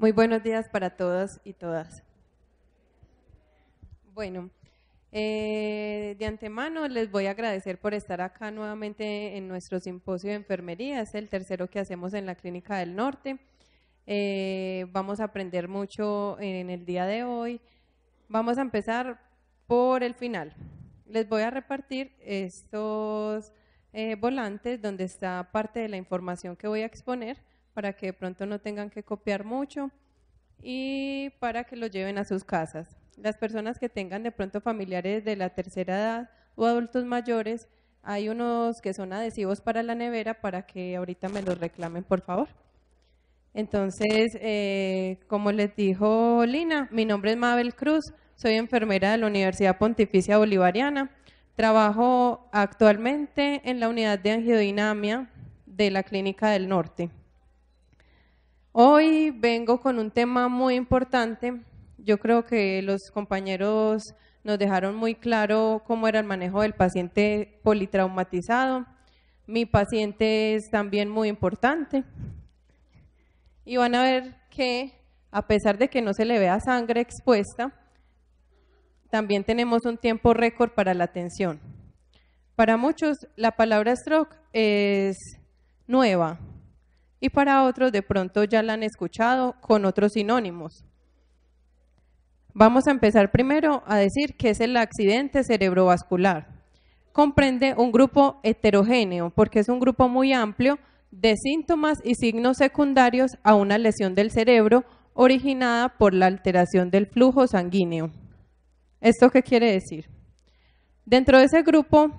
Muy buenos días para todos y todas. Bueno, de antemano les voy a agradecer por estar acá nuevamente en nuestro simposio de enfermería. Es el tercero que hacemos en la Clínica del Norte. Vamos a aprender mucho en el día de hoy. Vamos a empezar por el final. Les voy a repartir estos volantes donde está parte de la información que voy a exponer para que de pronto no tengan que copiar mucho y para que lo lleven a sus casas. Las personas que tengan de pronto familiares de la tercera edad o adultos mayores, hay unos que son adhesivos para la nevera para que ahorita me los reclamen, por favor. Entonces, como les dijo Lina, mi nombre es Mabel Cruz, soy enfermera de la Universidad Pontificia Bolivariana. Trabajo actualmente en la unidad de angiodinamia de la Clínica del Norte. Hoy vengo con un tema muy importante. Yo creo que los compañeros nos dejaron muy claro cómo era el manejo del paciente politraumatizado. Mi paciente es también muy importante. Y van a ver que, a pesar de que no se le vea sangre expuesta, también tenemos un tiempo récord para la atención. Para muchos, la palabra stroke es nueva. Y para otros de pronto ya la han escuchado con otros sinónimos. Vamos a empezar primero a decir qué es el accidente cerebrovascular. Comprende un grupo heterogéneo porque es un grupo muy amplio de síntomas y signos secundarios a una lesión del cerebro originada por la alteración del flujo sanguíneo. ¿Esto qué quiere decir? Dentro de ese grupo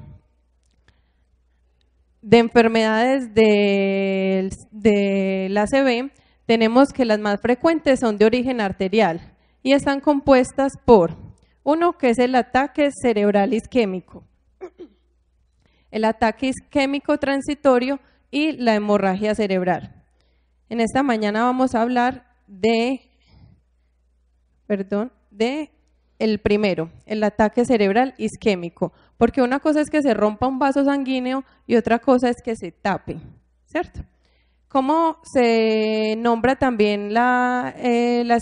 de enfermedades del ACV, tenemos que las más frecuentes son de origen arterial y están compuestas por uno que es el ataque cerebral isquémico, el ataque isquémico transitorio y la hemorragia cerebral. En esta mañana vamos a hablar de el primero, el ataque cerebral isquémico, porque una cosa es que se rompa un vaso sanguíneo y otra cosa es que se tape, ¿cierto? ¿Cómo se nombra también la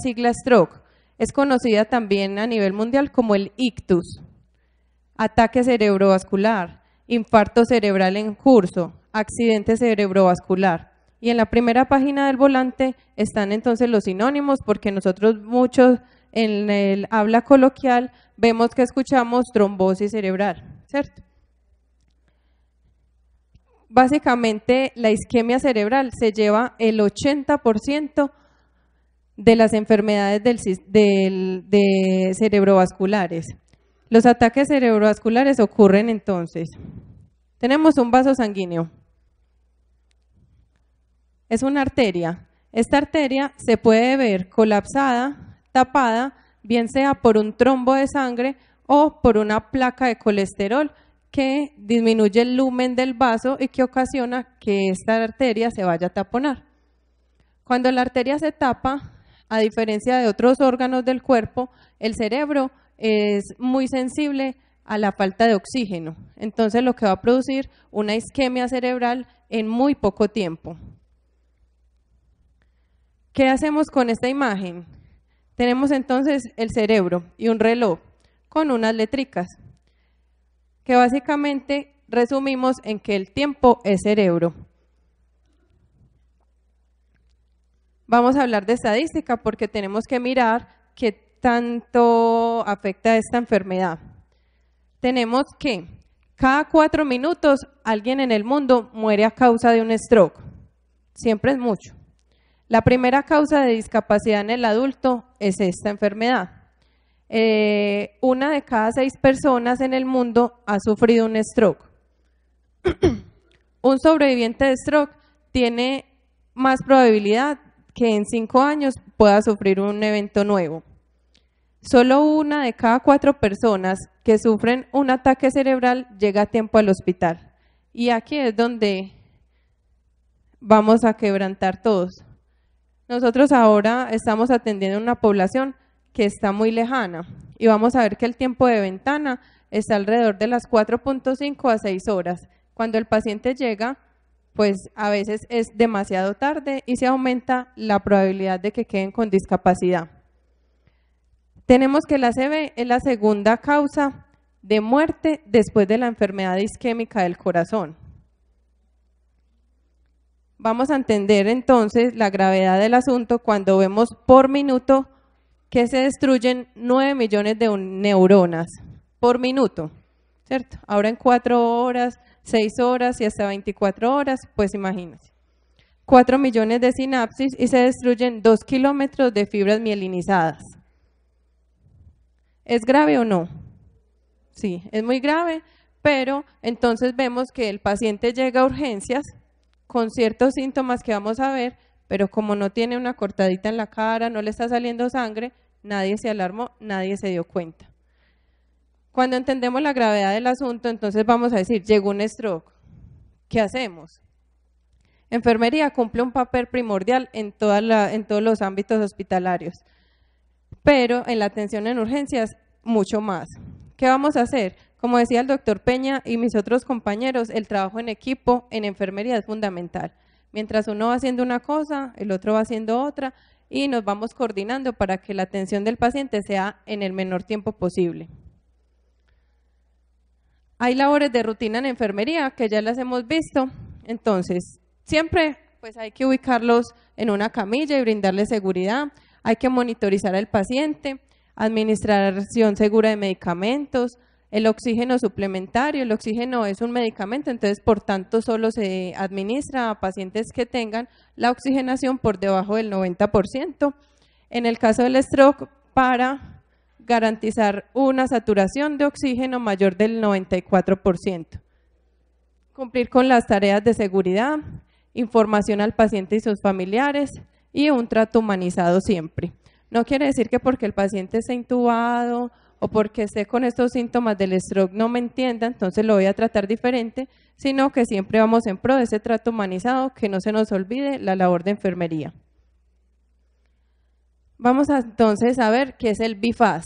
sigla stroke? Es conocida también a nivel mundial como el ictus, ataque cerebrovascular, infarto cerebral en curso, accidente cerebrovascular. Y en la primera página del volante están entonces los sinónimos, porque nosotros muchos en el habla coloquial vemos que escuchamos trombosis cerebral, ¿cierto? Básicamente la isquemia cerebral se lleva el 80% de las enfermedades de cerebrovasculares. Los ataques cerebrovasculares ocurren entonces. Tenemos un vaso sanguíneo. Es una arteria. Esta arteria se puede ver colapsada, tapada, bien sea por un trombo de sangre o por una placa de colesterol que disminuye el lumen del vaso y que ocasiona que esta arteria se vaya a taponar. Cuando la arteria se tapa, a diferencia de otros órganos del cuerpo, el cerebro es muy sensible a la falta de oxígeno. Entonces lo que va a producir una isquemia cerebral en muy poco tiempo. ¿Qué hacemos con esta imagen? Tenemos entonces el cerebro y un reloj con unas letricas que básicamente resumimos en que el tiempo es cerebro. Vamos a hablar de estadística porque tenemos que mirar qué tanto afecta esta enfermedad. Tenemos que cada 4 minutos alguien en el mundo muere a causa de un stroke. Siempre es mucho. La primera causa de discapacidad en el adulto es esta enfermedad. 1 de cada 6 personas en el mundo ha sufrido un stroke. Un sobreviviente de stroke tiene más probabilidad que en 5 años pueda sufrir un evento nuevo. Solo 1 de cada 4 personas que sufren un ataque cerebral llega a tiempo al hospital. Y aquí es donde vamos a quebrantar todos. Nosotros ahora estamos atendiendo una población que está muy lejana y vamos a ver que el tiempo de ventana está alrededor de las 4.5 a 6 horas. Cuando el paciente llega, pues a veces es demasiado tarde y se aumenta la probabilidad de que queden con discapacidad. Tenemos que la ACV es la segunda causa de muerte después de la enfermedad isquémica del corazón. Vamos a entender entonces la gravedad del asunto cuando vemos por minuto que se destruyen 9 millones de neuronas por minuto, ¿cierto? Ahora en 4 horas, 6 horas y hasta 24 horas, pues imagínense. 4 millones de sinapsis y se destruyen 2 kilómetros de fibras mielinizadas. ¿Es grave o no? Sí, es muy grave, pero entonces vemos que el paciente llega a urgencias con ciertos síntomas que vamos a ver, pero como no tiene una cortadita en la cara, no le está saliendo sangre, nadie se alarmó, nadie se dio cuenta. Cuando entendemos la gravedad del asunto, entonces vamos a decir, llegó un stroke, ¿qué hacemos? Enfermería cumple un papel primordial en todos los ámbitos hospitalarios, pero en la atención en urgencias mucho más. ¿Qué vamos a hacer? Como decía el doctor Peña y mis otros compañeros, el trabajo en equipo en enfermería es fundamental. Mientras uno va haciendo una cosa, el otro va haciendo otra y nos vamos coordinando para que la atención del paciente sea en el menor tiempo posible. Hay labores de rutina en enfermería que ya las hemos visto, entonces siempre pues hay que ubicarlos en una camilla y brindarles seguridad, hay que monitorizar al paciente, administración segura de medicamentos, el oxígeno suplementario, el oxígeno es un medicamento, entonces por tanto solo se administra a pacientes que tengan la oxigenación por debajo del 90%. En el caso del stroke, para garantizar una saturación de oxígeno mayor del 94%. Cumplir con las tareas de seguridad, información al paciente y sus familiares y un trato humanizado siempre. No quiere decir que porque el paciente esté intubado o porque esté con estos síntomas del stroke no me entienda, entonces lo voy a tratar diferente, sino que siempre vamos en pro de ese trato humanizado, que no se nos olvide la labor de enfermería. Vamos entonces a ver qué es el BIFAS.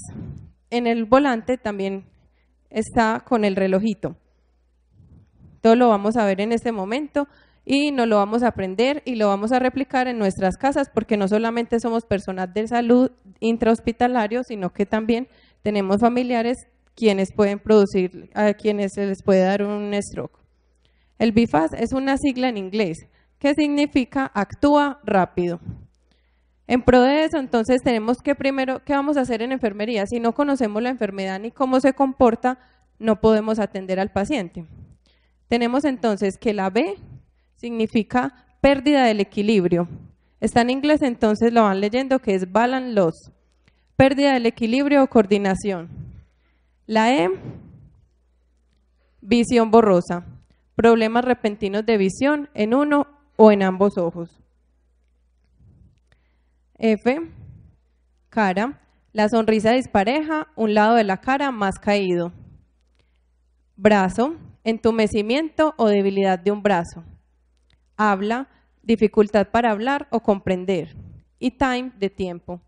En el volante también está con el relojito. Todo lo vamos a ver en este momento y nos lo vamos a aprender y lo vamos a replicar en nuestras casas porque no solamente somos personal de salud intrahospitalario, sino que también tenemos familiares quienes pueden producir, a quienes se les puede dar un stroke. El BIFAS es una sigla en inglés que significa actúa rápido. En pro de eso, entonces tenemos que primero, ¿qué vamos a hacer en enfermería? Si no conocemos la enfermedad ni cómo se comporta, no podemos atender al paciente. Tenemos entonces que la B significa pérdida del equilibrio. Está en inglés, entonces lo van leyendo que es balance loss. Pérdida del equilibrio o coordinación. La E, visión borrosa. Problemas repentinos de visión en uno o en ambos ojos. F, cara. La sonrisa dispareja, un lado de la cara más caído. Brazo, entumecimiento o debilidad de un brazo. Habla, dificultad para hablar o comprender. Y time, de tiempo.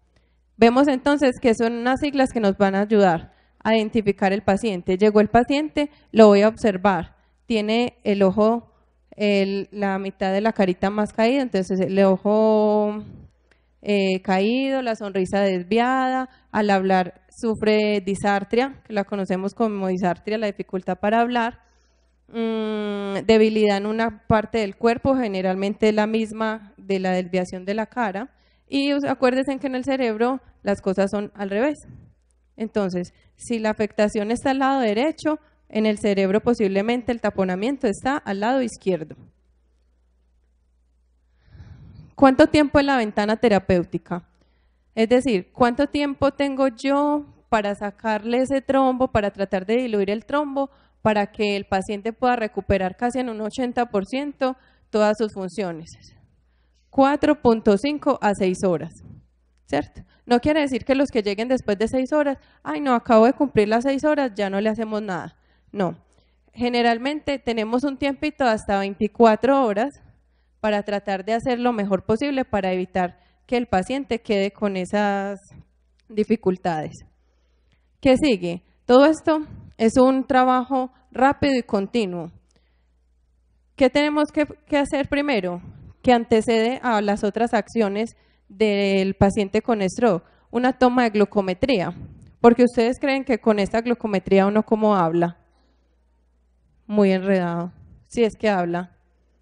Vemos entonces que son unas siglas que nos van a ayudar a identificar el paciente. Llegó el paciente, lo voy a observar. Tiene el ojo, la mitad de la carita más caída, entonces el ojo caído, la sonrisa desviada, al hablar sufre disartria, que la conocemos como disartria, la dificultad para hablar, debilidad en una parte del cuerpo, generalmente la misma de la desviación de la cara, y acuérdense que en el cerebro las cosas son al revés. Entonces, si la afectación está al lado derecho, en el cerebro posiblemente el taponamiento está al lado izquierdo. ¿Cuánto tiempo es la ventana terapéutica? Es decir, ¿cuánto tiempo tengo yo para sacarle ese trombo, para tratar de diluir el trombo, para que el paciente pueda recuperar casi en un 80% todas sus funciones? 4.5 a 6 horas, ¿cierto? No quiere decir que los que lleguen después de 6 horas, ay no, acabo de cumplir las 6 horas, ya no le hacemos nada. No, generalmente tenemos un tiempito hasta 24 horas para tratar de hacer lo mejor posible para evitar que el paciente quede con esas dificultades. ¿Qué sigue? Todo esto es un trabajo rápido y continuo. ¿Qué tenemos que hacer primero? Que antecede a las otras acciones del paciente con stroke, una toma de glucometría, porque ustedes creen que con esta glucometría uno cómo habla, muy enredado, si es que habla,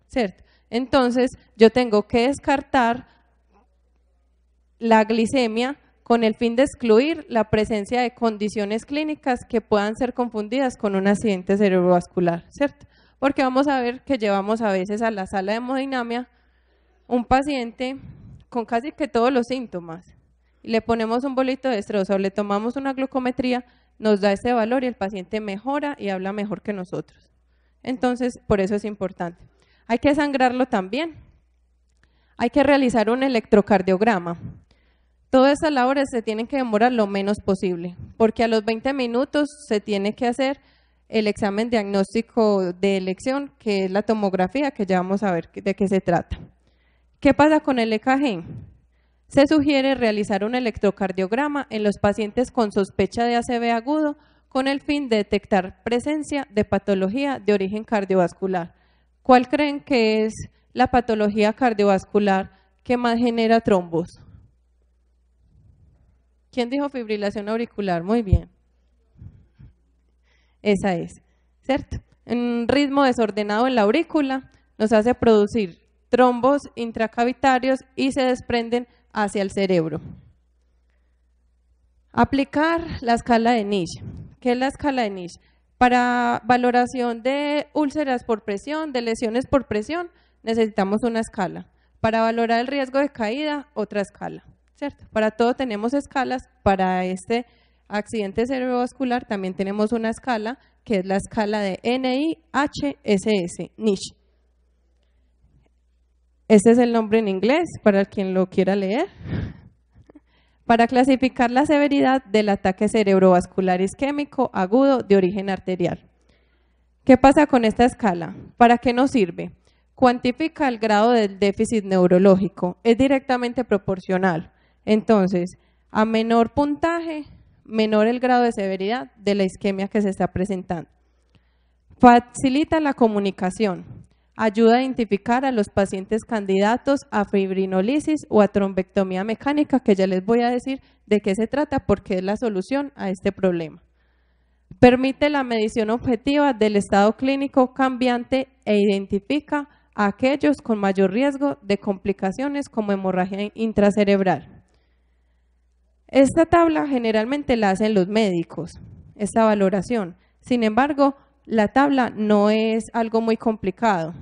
¿cierto? Entonces yo tengo que descartar la glicemia con el fin de excluir la presencia de condiciones clínicas que puedan ser confundidas con un accidente cerebrovascular, ¿cierto? Porque vamos a ver que llevamos a veces a la sala de hemodinamia un paciente con casi que todos los síntomas y le ponemos un bolito de destrozo o le tomamos una glucometría, nos da ese valor y el paciente mejora y habla mejor que nosotros. Entonces, por eso es importante. Hay que sangrarlo también. Hay que realizar un electrocardiograma. Todas esas labores se tienen que demorar lo menos posible, porque a los 20 minutos se tiene que hacer el examen diagnóstico de elección, que es la tomografía, que ya vamos a ver de qué se trata. ¿Qué pasa con el EKG? Se sugiere realizar un electrocardiograma en los pacientes con sospecha de ACV agudo con el fin de detectar presencia de patología de origen cardiovascular. ¿Cuál creen que es la patología cardiovascular que más genera trombos? ¿Quién dijo fibrilación auricular? Muy bien. Esa es, ¿cierto? Un ritmo desordenado en la aurícula nos hace producir trombos intracavitarios y se desprenden hacia el cerebro. Aplicar la escala de Niche. ¿Qué es la escala de Niche? Para valoración de úlceras por presión, de lesiones por presión, necesitamos una escala. Para valorar el riesgo de caída, otra escala, ¿cierto? Para todo tenemos escalas. Para este accidente cerebrovascular también tenemos una escala, que es la escala de NIHSS, Niche. Este es el nombre en inglés, para quien lo quiera leer. Para clasificar la severidad del ataque cerebrovascular isquémico agudo de origen arterial. ¿Qué pasa con esta escala? ¿Para qué nos sirve? Cuantifica el grado del déficit neurológico, es directamente proporcional. Entonces, a menor puntaje, menor el grado de severidad de la isquemia que se está presentando. Facilita la comunicación. Ayuda a identificar a los pacientes candidatos a fibrinolisis o a trombectomía mecánica, que ya les voy a decir de qué se trata porque es la solución a este problema. Permite la medición objetiva del estado clínico cambiante e identifica a aquellos con mayor riesgo de complicaciones como hemorragia intracerebral. Esta tabla generalmente la hacen los médicos, esta valoración. Sin embargo, la tabla no es algo muy complicado.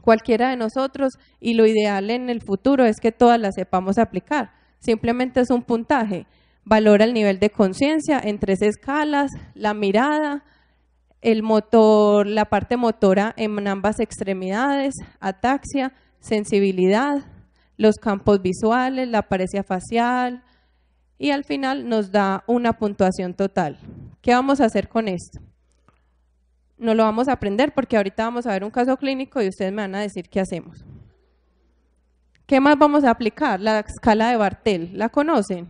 Cualquiera de nosotros, y lo ideal en el futuro es que todas las sepamos aplicar. Simplemente es un puntaje. Valora el nivel de conciencia en 3 escalas, la mirada, el motor, la parte motora en ambas extremidades, ataxia, sensibilidad, los campos visuales, la apariencia facial, y al final nos da una puntuación total. ¿Qué vamos a hacer con esto? No lo vamos a aprender porque ahorita vamos a ver un caso clínico y ustedes me van a decir qué hacemos. ¿Qué más vamos a aplicar? La escala de Bartel, ¿la conocen?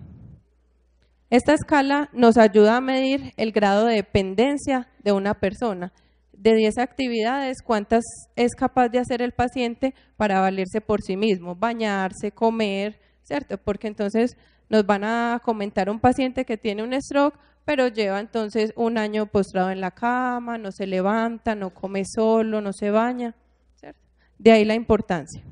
Esta escala nos ayuda a medir el grado de dependencia de una persona. De 10 actividades, ¿cuántas es capaz de hacer el paciente para valerse por sí mismo? Bañarse, comer, ¿cierto? Porque entonces nos van a comentar un paciente que tiene un stroke, pero lleva entonces 1 año postrado en la cama, no se levanta, no come solo, no se baña, ¿cierto? De ahí la importancia.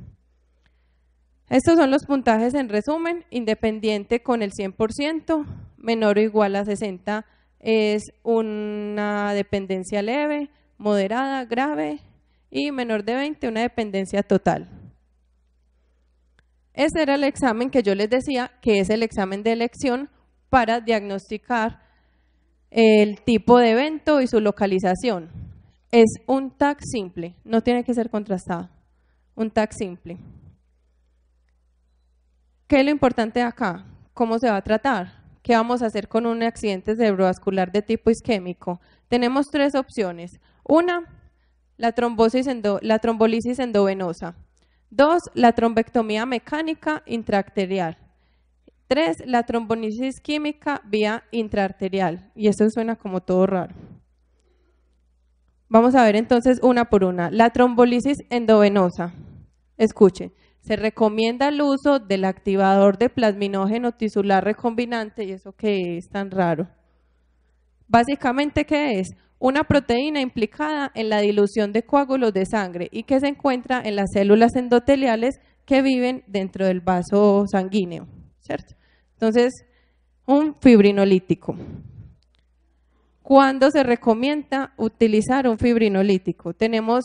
Estos son los puntajes en resumen: independiente con el 100%, menor o igual a 60 es una dependencia leve, moderada, grave, y menor de 20 una dependencia total. Ese era el examen que yo les decía que es el examen de elección para diagnosticar el tipo de evento y su localización. Es un TAC simple, no tiene que ser contrastado, un TAC simple. ¿Qué es lo importante de acá? ¿Cómo se va a tratar? ¿Qué vamos a hacer con un accidente cerebrovascular de tipo isquémico? Tenemos 3 opciones. Una, la trombolisis endovenosa. 2, la trombectomía mecánica intraarterial. 3, la trombolisis química vía intraarterial. Y eso suena como todo raro. Vamos a ver entonces una por una. La trombolisis endovenosa. Escuchen, se recomienda el uso del activador de plasminógeno tisular recombinante, y eso que es tan raro. Básicamente, ¿qué es? Una proteína implicada en la dilución de coágulos de sangre y que se encuentra en las células endoteliales que viven dentro del vaso sanguíneo, ¿cierto? Entonces, un fibrinolítico. ¿Cuándo se recomienda utilizar un fibrinolítico? Tenemos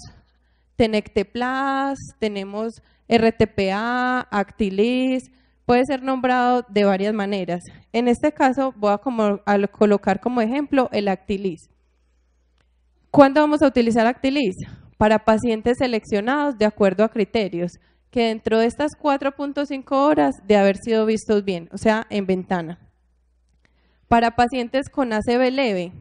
Tenecteplas, tenemos RTPA, Actilis, puede ser nombrado de varias maneras. En este caso voy a colocar como ejemplo el Actilis. ¿Cuándo vamos a utilizar Actilis? Para pacientes seleccionados de acuerdo a criterios, que dentro de estas 4.5 horas de haber sido vistos bien, o sea, en ventana. Para pacientes con ACV leve,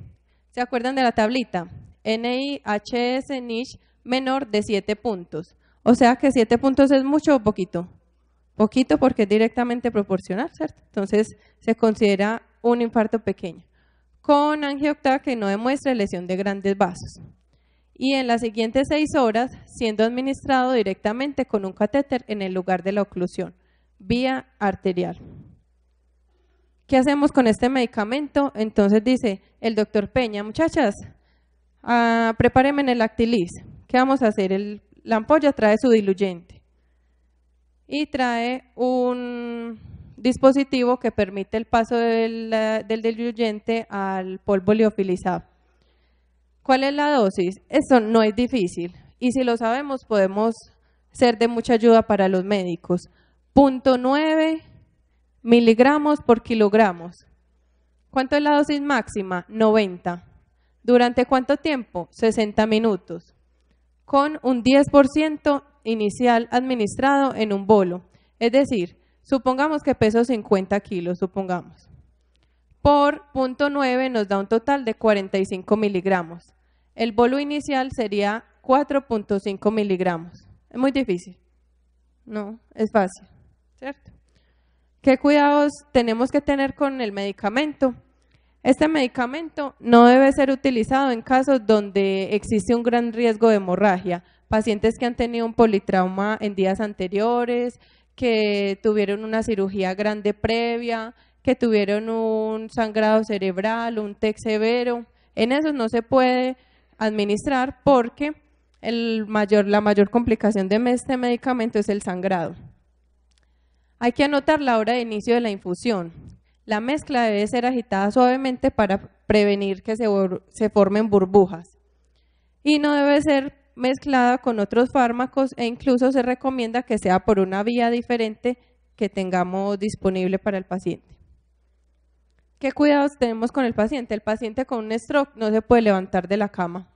¿se acuerdan de la tablita? NIHS NICH menor de 7 puntos. O sea que 7 puntos es mucho o poquito. Poquito porque es directamente proporcional, ¿cierto? Entonces se considera un infarto pequeño. Con angiopatía que no demuestre lesión de grandes vasos. Y en las siguientes 6 horas, siendo administrado directamente con un catéter en el lugar de la oclusión, vía arterial. ¿Qué hacemos con este medicamento? Entonces dice el doctor Peña, muchachas, prepárenme en el Actilis. ¿Qué vamos a hacer? La ampolla trae su diluyente y trae un dispositivo que permite el paso del diluyente al polvo liofilizado. ¿Cuál es la dosis? Eso no es difícil y si lo sabemos podemos ser de mucha ayuda para los médicos. 0.9 miligramos por kilogramos. ¿Cuánto es la dosis máxima? 90. ¿Durante cuánto tiempo? 60 minutos. Con un 10% inicial administrado en un bolo. Es decir, supongamos que peso 50 kilos, supongamos. Por 0.9 nos da un total de 45 miligramos. El bolo inicial sería 4.5 miligramos. ¿Es muy difícil? No, es fácil, ¿cierto? ¿Qué cuidados tenemos que tener con el medicamento? Este medicamento no debe ser utilizado en casos donde existe un gran riesgo de hemorragia. Pacientes que han tenido un politrauma en días anteriores, que tuvieron una cirugía grande previa, que tuvieron un sangrado cerebral, un TEC severo. En esos no se puede administrar porque la mayor complicación de este medicamento es el sangrado. Hay que anotar la hora de inicio de la infusión. La mezcla debe ser agitada suavemente para prevenir que se formen burbujas. Y no debe ser mezclada con otros fármacos e incluso se recomienda que sea por una vía diferente que tengamos disponible para el paciente. ¿Qué cuidados tenemos con el paciente? El paciente con un stroke no se puede levantar de la cama.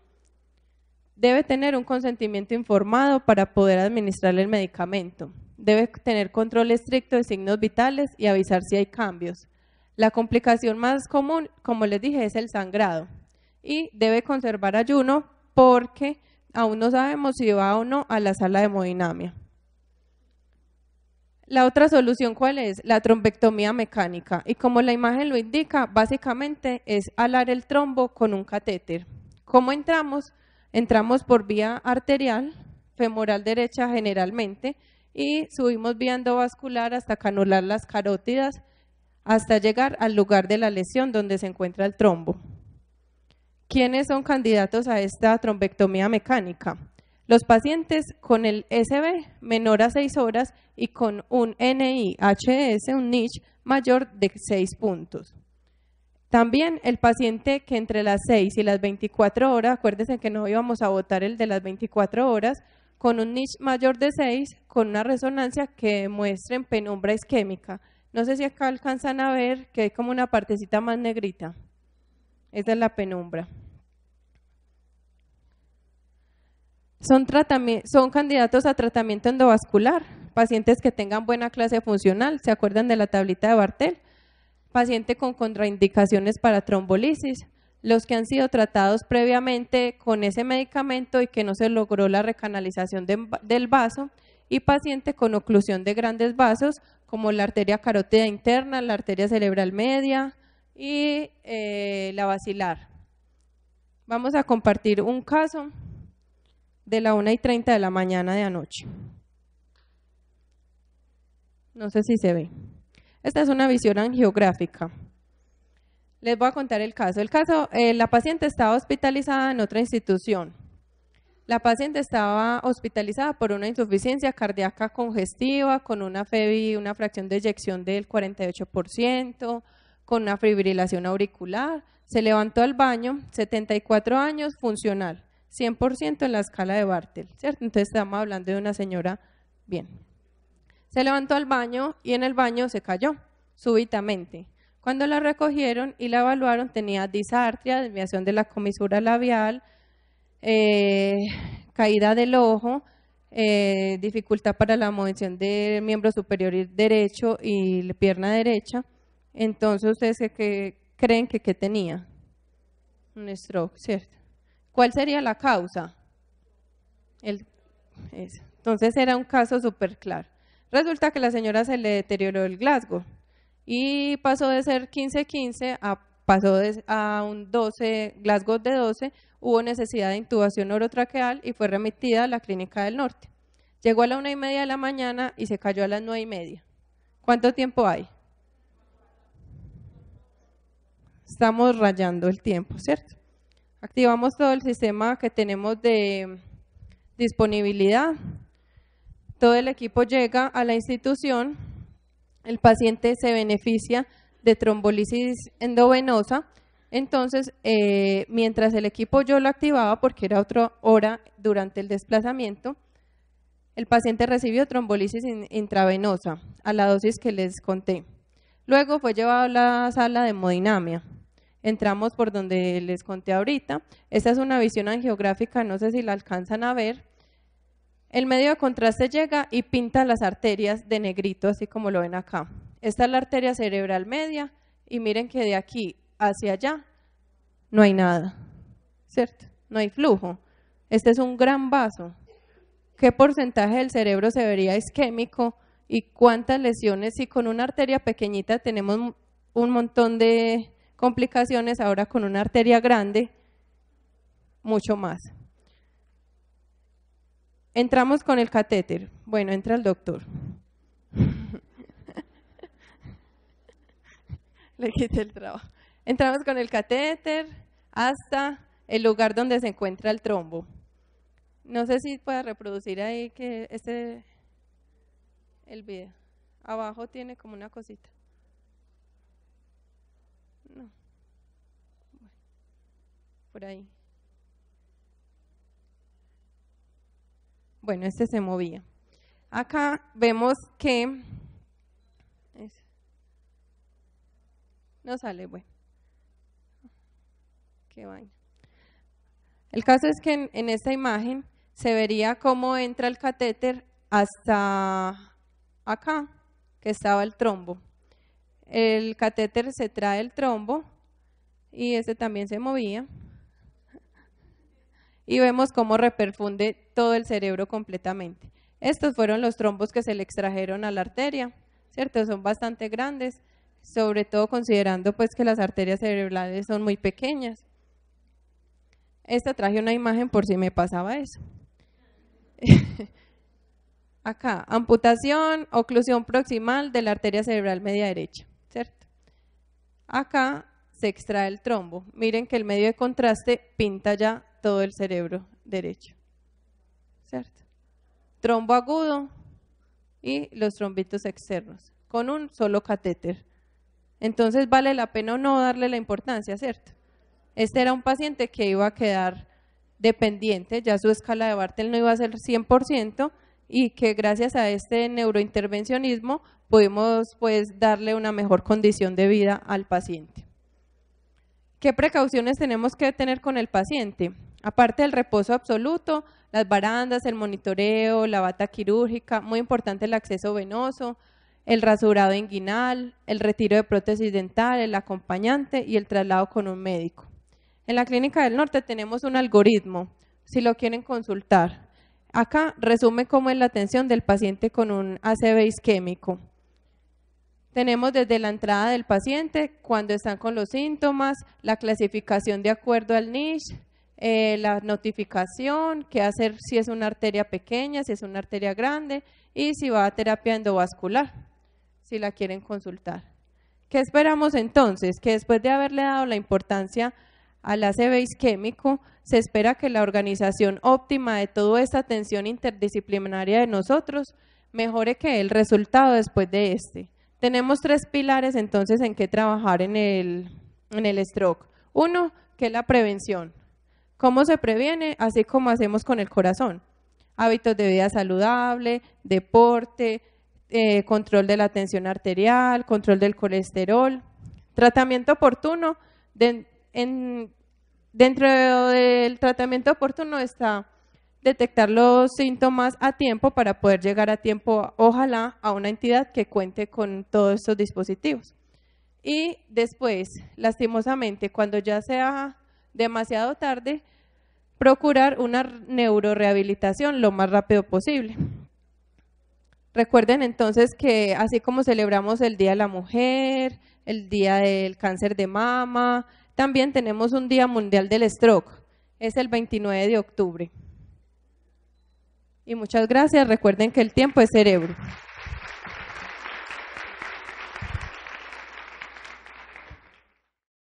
Debe tener un consentimiento informado para poder administrarle el medicamento. Debe tener control estricto de signos vitales y avisar si hay cambios. La complicación más común, como les dije, es el sangrado. Y debe conservar ayuno porque aún no sabemos si va o no a la sala de hemodinamia. La otra solución, ¿cuál es? La trombectomía mecánica. Y como la imagen lo indica, básicamente es alar el trombo con un catéter. ¿Cómo entramos? Entramos por vía arterial, femoral derecha generalmente, y subimos vía endovascular hasta canular las carótidas, hasta llegar al lugar de la lesión donde se encuentra el trombo. ¿Quiénes son candidatos a esta trombectomía mecánica? Los pacientes con el SB menor a 6 horas y con un NIHS, un NICH, mayor de 6 puntos. También el paciente que entre las 6 y las 24 horas, acuérdense que no íbamos a votar el de las 24 horas, con un NICH mayor de 6, con una resonancia que muestre penumbra isquémica. No sé si acá alcanzan a ver que hay como una partecita más negrita. Esa es la penumbra. Son candidatos a tratamiento endovascular, pacientes que tengan buena clase funcional, ¿se acuerdan de la tablita de Bartel? Paciente con contraindicaciones para trombolisis, los que han sido tratados previamente con ese medicamento y que no se logró la recanalización del vaso, y paciente con oclusión de grandes vasos como la arteria carótida interna, la arteria cerebral media y la basilar. Vamos a compartir un caso de la 1:30 de la mañana de anoche. No sé si se ve. Esta es una visión angiográfica. Les voy a contar el caso. La paciente estaba hospitalizada en otra institución. La paciente estaba hospitalizada por una insuficiencia cardíaca congestiva, con una FEBI, una fracción de eyección del 48%, con una fibrilación auricular. Se levantó al baño, 74 años, funcional, 100% en la escala de Bartel, ¿cierto? Entonces estamos hablando de una señora bien. Se levantó al baño y en el baño se cayó súbitamente. Cuando la recogieron y la evaluaron, tenía disartria, desviación de la comisura labial, caída del ojo, dificultad para la movilización del miembro superior derecho y la pierna derecha. Entonces, ¿ustedes qué creen que tenía? Un stroke, ¿cierto? ¿Cuál sería la causa? Entonces, era un caso súper claro. Resulta que la señora se le deterioró el Glasgow y pasó de ser 15-15 pasó a un 12, Glasgow de 12, hubo necesidad de intubación orotraqueal y fue remitida a la Clínica del Norte. Llegó a la 1:30 de la mañana y se cayó a las 9:30. ¿Cuánto tiempo hay? Estamos rayando el tiempo, ¿cierto? Activamos todo el sistema que tenemos de disponibilidad. Todo el equipo llega a la institución, el paciente se beneficia de trombolisis endovenosa. Entonces, mientras el equipo yo lo activaba, porque era otra hora durante el desplazamiento, el paciente recibió trombolisis intravenosa a la dosis que les conté. Luego fue llevado a la sala de hemodinamia. Entramos por donde les conté ahorita. Esta es una visión angiográfica, no sé si la alcanzan a ver. El medio de contraste llega y pinta las arterias de negrito, así como lo ven acá. Esta es la arteria cerebral media y miren que de aquí hacia allá no hay nada, ¿cierto? No hay flujo. Este es un gran vaso. ¿Qué porcentaje del cerebro se vería isquémico y cuántas lesiones? Si con una arteria pequeñita tenemos un montón de complicaciones, ahora con una arteria grande, mucho más. Entramos con el catéter. Bueno, entra el doctor. Le quité el trabajo. Entramos con el catéter hasta el lugar donde se encuentra el trombo. No sé si pueda reproducir ahí que el video. Abajo tiene como una cosita. No. Por ahí. Bueno, este se movía. Acá vemos que no sale, bueno. Qué vaina. El caso es que en esta imagen se vería cómo entra el catéter hasta acá, que estaba el trombo. El catéter se trae el trombo y este también se movía. Y vemos cómo reperfunde todo el cerebro completamente. Estos fueron los trombos que se le extrajeron a la arteria, ¿cierto? Son bastante grandes, sobre todo considerando pues que las arterias cerebrales son muy pequeñas. Esta traje una imagen por si me pasaba eso. Acá, amputación, oclusión proximal de la arteria cerebral media derecha, ¿cierto? Acá se extrae el trombo. Miren que el medio de contraste pinta ya todo el cerebro derecho, ¿cierto? Trombo agudo y los trombitos externos, con un solo catéter. Entonces, ¿vale la pena o no darle la importancia, cierto? Este era un paciente que iba a quedar dependiente, ya su escala de Bartel no iba a ser 100%, y que gracias a este neurointervencionismo pudimos pues darle una mejor condición de vida al paciente. ¿Qué precauciones tenemos que tener con el paciente? Aparte del reposo absoluto, las barandas, el monitoreo, la bata quirúrgica, muy importante el acceso venoso, el rasurado inguinal, el retiro de prótesis dental, el acompañante y el traslado con un médico. En la Clínica del Norte tenemos un algoritmo, si lo quieren consultar. Acá resume cómo es la atención del paciente con un ACV isquémico. Tenemos desde la entrada del paciente, cuando están con los síntomas, la clasificación de acuerdo al NISH, la notificación, qué hacer si es una arteria pequeña, si es una arteria grande y si va a terapia endovascular, si la quieren consultar. ¿Qué esperamos entonces? Que después de haberle dado la importancia al ACV isquémico, se espera que la organización óptima de toda esta atención interdisciplinaria de nosotros mejore que el resultado después de este. Tenemos 3 pilares entonces en que trabajar en el stroke. Uno, que es la prevención. ¿Cómo se previene? Así como hacemos con el corazón. Hábitos de vida saludable, deporte, control de la tensión arterial, control del colesterol, tratamiento oportuno. Dentro del tratamiento oportuno está detectar los síntomas a tiempo para poder llegar a tiempo, ojalá, a una entidad que cuente con todos estos dispositivos. Y después, lastimosamente, cuando ya sea demasiado tarde, procurar una neurorehabilitación lo más rápido posible. Recuerden entonces que así como celebramos el Día de la Mujer, el Día del Cáncer de Mama, también tenemos un Día Mundial del Stroke, es el 29 de octubre. Y muchas gracias, recuerden que el tiempo es cerebro.